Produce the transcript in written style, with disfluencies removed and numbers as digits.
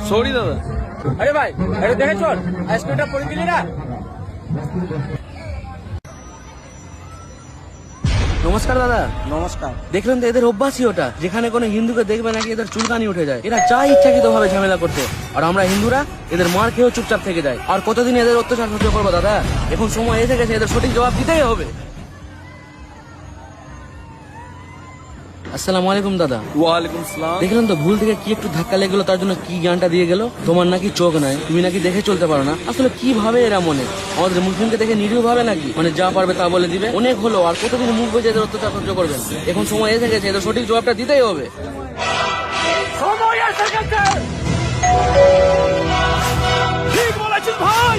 Sorry দাদা। আরে ভাই, এটা দেখে চল, স্কুলটা পড়ে দিলি না। নমস্কার দাদা। নমস্কার। দেখলেন তো এদের অভ্যাসই ওটা, যেখানে কোনো হিন্দুকে দেখবে নাকি এদের চুলকানি উঠে যায়। এরা চায় ইচ্ছাকৃত ভাবে ঝামেলা করতে, আর আমরা হিন্দুরা এদের মার খেয়েও চুপচাপ থেকে যায়। আর কতদিন এদের অত্যাচার সহ্য করবো দাদা? এখন সময় এসে গেছে, এদের সঠিক জবাব দিতেই হবে। আসসালামু আলাইকুম দাদা। ওয়ালাইকুম সালাম। দেখলেন তো ভুল থেকে কি একটু ধাক্কা লেগে গেলো, তার জন্য কি জ্ঞানটা দিয়ে গেল। তোমার নাকি চোখ নাই, তুমি নাকি দেখে চলতে পারো না। আসলে কি ভাবে এরা মনে? আমাদের মুসলিমকে দেখে নিরীহ ভাবে নাকি? মানে যা পারবে তা বলে দিবে। অনেক হলো, আর কতদিন মুখ বুঝে এদের অত্যাচার সহ্য করবেন? এখন সময় এসে গেছে, এদের সঠিক জবাবটা দিতেই হবে। সময় এসে গেছে। ঠিক বলেছিস ভাই।